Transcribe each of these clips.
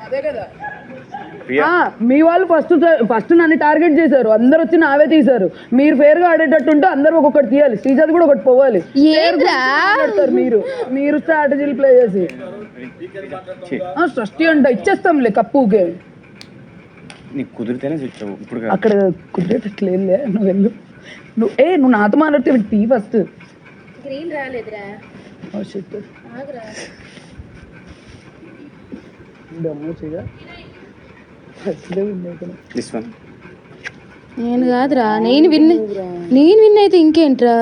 అదే కదా మీ వాళ్ళు ఫస్ట్ నన్ను టార్గెట్ చేశారు, అందరు వచ్చి నావే తీశారు. మీరు ఫేర్ గా ఆడేటట్టు ఉంటే అందరూ ఒక్కొక్కటి తీయాలి, శ్రీజాది కూడా ఒకటి పోవాలి. మీరు స్ట్రాటజీలు ప్లే చేసి షష్టి అంట ఇచ్చేస్తాంలే కప్పుకే. నీకు కుదిరితేనే చెప్తావు ఇప్పుడు అక్కడ కుదిరేటట్లేదులే, నువ్వు వెళ్ళు. నువ్వు నాతో మాట్లాడితే టీ ఫస్ట్. గ్రీన్ రాలేదురా. నేను కాదురా, నేను విన్ అయితే ఇంకేంట్రా.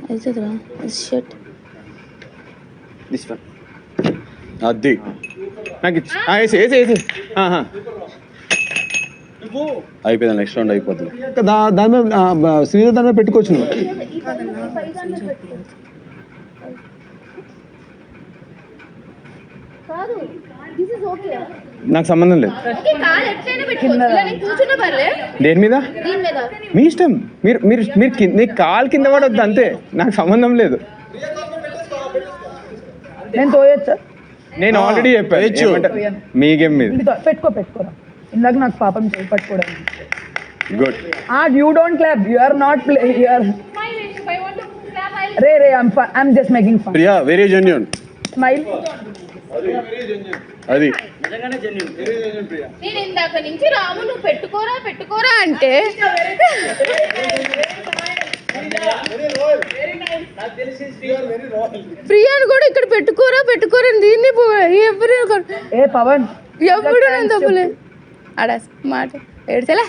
అవుతుందిరా షర్ట్ అది నాకు అయిపోయింది. నెక్స్ట్ రౌండ్ అయిపోతుంది. దాని మీద శ్రీజ దాని మీద పెట్టుకోవచ్చు నువ్వు. నాకు సంబంధం లేదు. దేని మీద మీ ఇష్టం. మీరు మీరు మీరు నీకు కాలు కింద పడొద్దు అంతే, నాకు సంబంధం లేదు. నేను తోయొచ్చా? నేను ఆల్రెడీ చెప్పాను మీ గేమ్ మీద. పెట్టుకోరా ఇందాక నాకు పాపం పట్టుకోవడానికి. Good. You don't clap, you are not play here. రే I'm just making fun. Priya very genuine. Smile. అది నేను ఇందాక నుంచి రాము నువ్వు పెట్టుకోరా అంటే ప్రియాను కూడా ఇక్కడ పెట్టుకోరా దీన్ని పవన్ ఎప్పుడు తప్పులే ఆడ మాట ఏడ్చలే.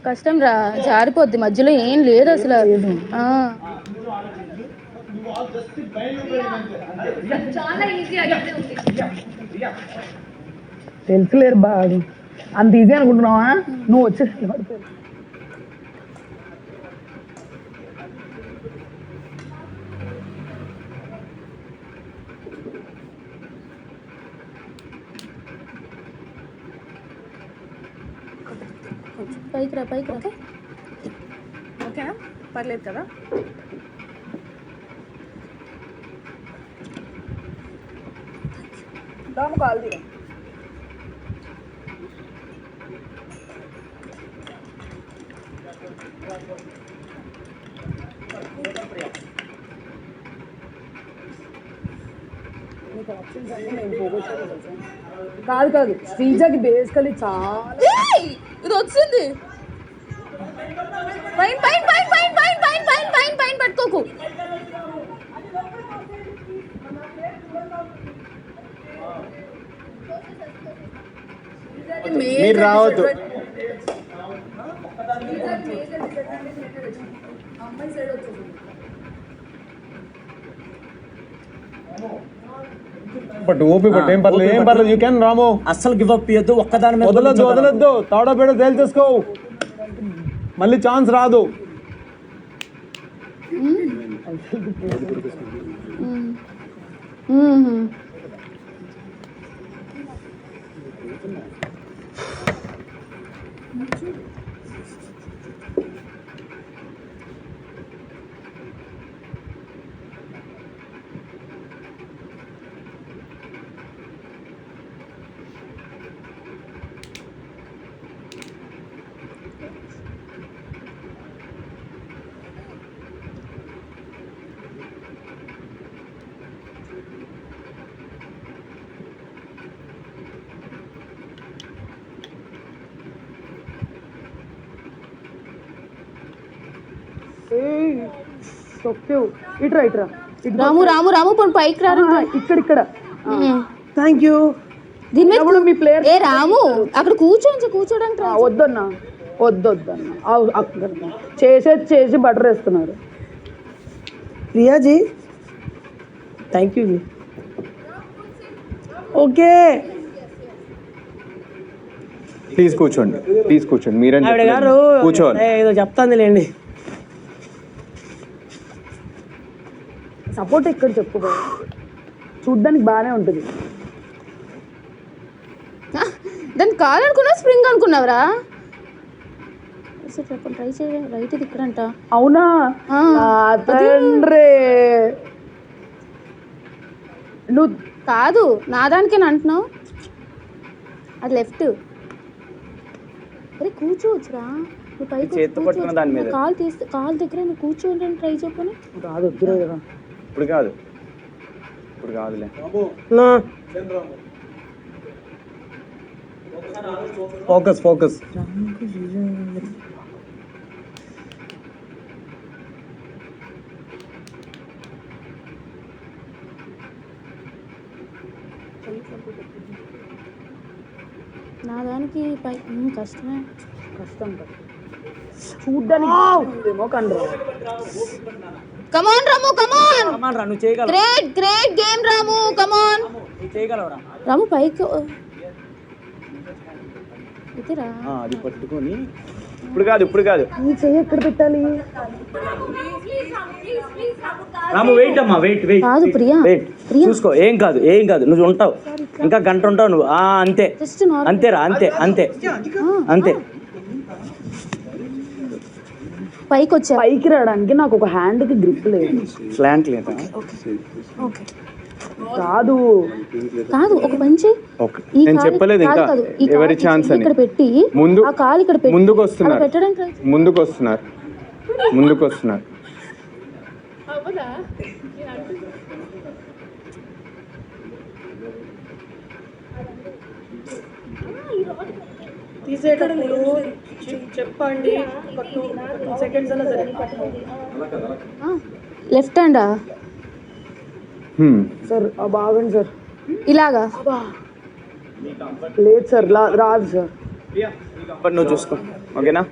కష్టం రా, జారిపోద్ది మధ్యలో, ఏం లేదు అసలు. తెలుసులేరు బాగా, అంత ఈజీ అనుకుంటున్నావా? నువ్వు వచ్చేసి పైకి రా. ఓకేనా, పర్లేదు కదా. కాల్ దిగా. కాదు శ్రీజకి బేసికలీ చాలా ఇది వచ్చింది. పైన పట్టుకోకు. మీరు రావద్దు. ఏం పర్లేదు యూ కెన్ రాము. అస్సలు గివ్ అప్ ఇయ్యద్దు, ఒక్కదాని మీద వదలొద్దు. తాడో పేడో తేల్చేసుకో, మళ్ళీ ఛాన్స్ రాదు. ఇట్రా రాము పైకి రా. ఇక్కడ థ్యాంక్ యూ. మీ ప్లేయర్ రాము అక్కడ కూర్చోడానికి వద్దన్నా చేసి బటర్ వేస్తున్నారు. Priyaji thank you ji. Okay please కూర్చోండి మీరండి కూర్చోండి. ఏదో చెప్తాంది లేండి. సపోర్ట్ ఇక్కడ చెప్పు, చూడ్డానికి బాగానే ఉంటుంది. దాన్ని కాలు అనుకున్నావు, స్ప్రింగ్ అనుకున్నావురా? ట్రై చేయ రైట్ ఇది ఇక్కడంట. అవునా ఆ, నా తండ్రి నువ్వు కాదు నా దానికేనా అంటున్నావు? అది లెఫ్ట్. అరే కూర్చోవచ్చురా నువ్వు పైకి చేత్తో పట్టుకున్న దాని మీద. కాలు తీస్తే కాలు దగ్గర నువ్వు కూర్చోండి ట్రై చెప్పని. కాదు వద్దురా కదా. ఇప్పుడు కాదు, ఇప్పుడు కాదులే. Focus focus. నా దానికి పై కష్టమే. కష్టం కదా చూడ్డానికి ఏమో కండ్రా. కమాన్ రాము కమాన్. కమాన్ రా, నువ్వు చేయగలవు, గ్రేట్ గ్రేట్ గేమ్ రాము కమాన్. నువ్వు చేయగలవురా. రాము పైకి ఇదిరా. అది పట్టుకొని ఇప్పుడు కాదు, ఇప్పుడు కాదు. నీ చెయ్యి ఎక్కడ పెట్టాలి? రాము వెయిట్ అమ్మా, వెయిట్ వెయిట్ కాదు ప్రియా, వెయిట్, చూసుకో. ఏం కాదు ఏం కాదు, నువ్వు ఉంటావు ఇంకా గంట ఉంటావు నువ్వు. అంతే జస్ట్ నార్మల్. అంతేరా, అంతే అంతే అంతే. పైకి వచ్చా. పైకి రావడానికి నాకు ఒక హ్యాండ్ కి గ్రిప్ లేదు. స్లాంట్ లేదా? ఓకే కాదు కాదు ఒక పంచి. ఓకే, నేను చెప్పలేదు ఇంకా ఎవరి ఛాన్స్ అని. ఇక్కడ పెట్టి ముందు ఆ కాలు ఇక్కడ పెట్టి ముందుకు వస్తున్నారు, పెట్టడానికి try చేయి. ముందుకు వస్తున్నారు, ముందుకు వస్తున్నారు. చెప్పండి. లెఫ్ట్ హ్యాండా? సార్ బాగండి సార్. ఇలాగా లేదు సార్, రాదు సార్. బట్ నువ్వు చూసుకో, ఓకేనా?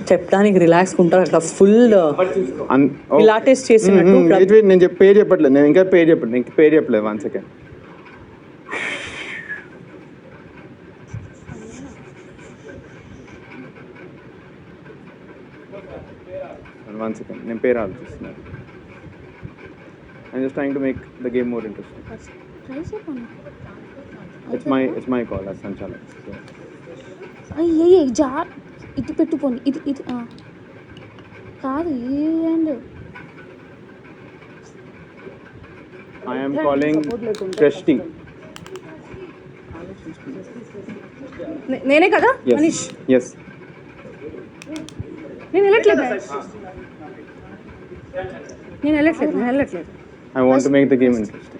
చెప్పడానికి రిలాక్స్ ఉంటారు అట్లా ఫుల్ పిలాటెస్ చేసినట్టు. నేను పేరు చెప్పట్లేదు, నేను ఇంకా పేరు చెప్పట్లేదు, ఇంకా పేరు చెప్పలేదు. 1 సెకండ్. నేను పేరు ఆలోచిస్తున్నాను. I'm just trying to make the game more interesting. Try చెప్పండి. It's my call as Sanchalak. So. అయ్యే జా ఇటు పెట్టుకోండి. ఇది ఇది కాదు ఈ hand. I am calling Shrishti. నేనే కదా Yes. Yes. నేను వెళ్ళట్లేదు. నేను వెళ్ళట్లేదు. I want to make the game interesting.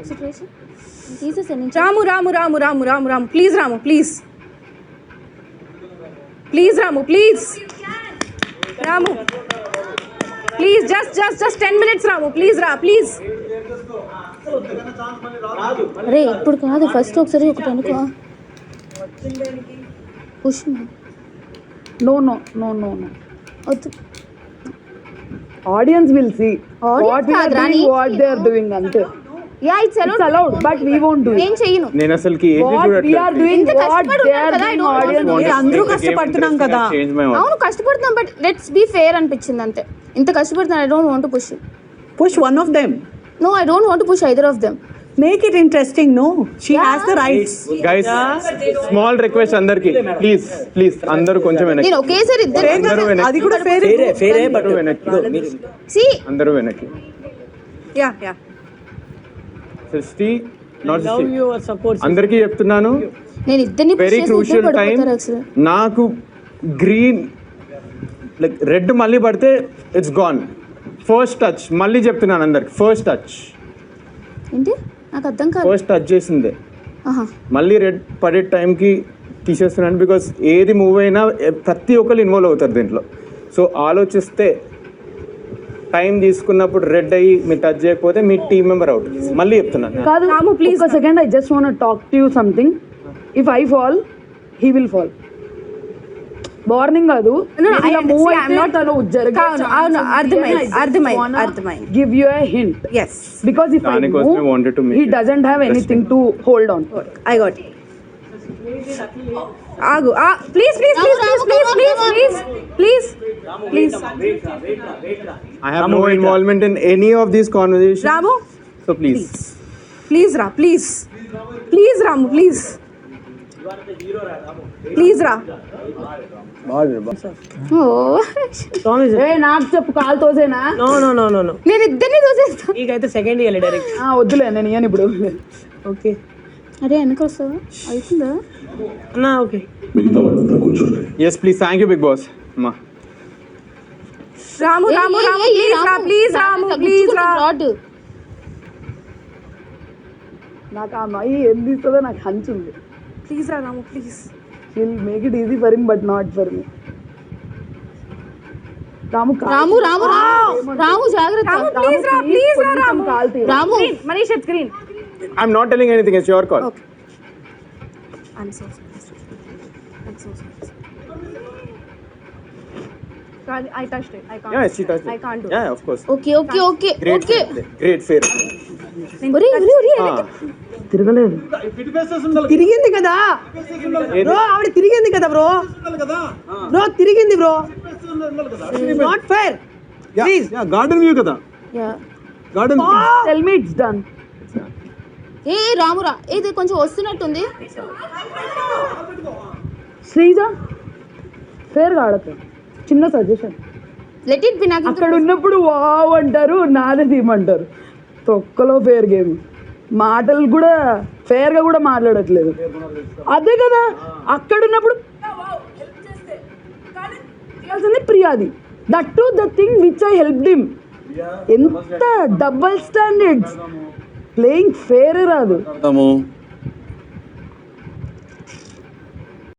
Situation తీసేసాను నేను. Ramu Ramu Ramu Ramu Ramu Ramu please Ramu please Ramu please just 10 minutes Ramu please రా ప్లీజ్. అరే ఇప్పుడు కాదు, ఫస్ట్ ఒకసారి ఒకటి అనుకో. Push no no no no no. వద్దు. Audience will see Audience what కాదురా, దే ఆర్ డూయింగ్ అంతే. Yeah it's allowed but we won't do it. నేను చెయ్యను. నేను అసలుకి ఏది What we are doing, ఇంత what కష్టపడి they are ఉన్నారు కదా, I doing, don't want to audience. do it. అందరూ కష్టపడుతున్నాం కదా. అవును కష్టపడుతున్నాం, బట్ లెట్స్ బీ ఫేర్ అనిపించింది అంతే. ఇంత కష్టపడుతున్నాను. I don't want to push. Push one of them. No I don't want to push either of them. Make it interesting. No she has the rights. Guys, small request అందరికి, please అందరూ కొంచెం వెనక్కి. నేను ఒకేసారి ఇద్దరు అది కూడా ఫేర్. ఫేరే బట్ అందరూ వెనక్కి, సి అందరూ వెనక్కి. యా సృష్టి, నాట్ లవ్ సృష్టి, యువర్ సపోర్ట్. అందరికీ చెప్తున్నాను, నేను ఇద్దరిని వెరీ క్రూషియల్ టైం. నాకు గ్రీన్ లైక్ రెడ్ మళ్ళీ పడితే ఇట్స్ గాన్. ఫస్ట్ టచ్, మళ్ళీ చెప్తున్నాను అందరికి, ఫస్ట్ టచ్ ఏంటి నాకు అర్థం కాదు. ఫస్ట్ టచ్ చేసిందే ఆహా మళ్ళీ రెడ్ పడే టైంకి తీసేస్తున్నాను. బికాస్ ఏది మూవ్ అయినా ప్రతి ఒక్కరు ఇన్వాల్వ్ అవుతారు దీంట్లో. సో ఆలోచిస్తే టైం తీసుకున్నప్పుడు రెడ్ అయ్యి మీరు టచ్ చేయకపోతే మీ టీం మెంబర్ అవుట్. మళ్ళీ చెప్తున్నాను. కాదు రాము ప్లీజ్ ఒక second. I just want talk to you something. If I fall he will fall. Warning కాదు. అర్థమైంది. Give you a hint. yes Because if I దానికోసమే wanted to move, make he it doesn't have anything to hold on. I got it. ఆగు please please please please please please please please I have no involvement in any of these conversations. Ramu So please. Please రా please please Ramu please please రా ఏ నాకు చెప్పు కాలు తోసేనా no no no no no నేను ఇద్దరిని చూసేస్తా నీకైతే సెకండ్ ఇవ్వాలి డైరెక్ట్. వద్దులే నేను ఇయ్యను ఇప్పుడు ఓకే అరే వెనక వస్తావా అవుతుందా అన్నా okay. Yes, please. Thank you, Big Boss. Ma. Ramu Ramu Ramu please రా ప్లీజ్ రాము ప్లీజ్ రా నాకు ఆ అమ్మాయి ఏం తీస్తుందో నాకు హంచ్ ఉంది. ప్లీజ్ రా Ramu please will make it easy for him but not for me. Ramu Ramu Ramu Ramu జాగ్రత్త రాము ప్లీజ్ రా ప్లీజ్ రా Ramu Ramu Manish screen I'm not telling anything. It's your call. Okay. I'm so sorry. I'm so sorry. I touched it. I can't. Yeah, she touched it. I can't do Yeah, of course. Okay okay okay Great okay fair. Great fair. తిరగలేదు. తిరిగింది కదా bro, ఆవిడ తిరిగింది కదా bro. Bro తిరిగింది bro. Not fair. Please garden view కదా, yeah garden. Tell me it's done. ఏ రామురా ఇది కొంచెం వస్తున్నట్టుంది. శ్రీజ ఫేర్గా ఆడతారు. చిన్న సజెషన్, లెట్ ఇట్ బి. నాకు అక్కడ ఉన్నప్పుడు వావ్ అంటారు, నాదే తీయమంటారు. తొక్కలో ఫేర్ గేమ్. మాటలు కూడా ఫేర్గా కూడా మాట్లాడట్లేదు. అదే కదా అక్కడ ఉన్నప్పుడు ప్రియాది that to the thing which I help him. ఎంత డబల్ స్టాండర్డ్స్. ప్లేయింగ్ ఫేర్ రాదు.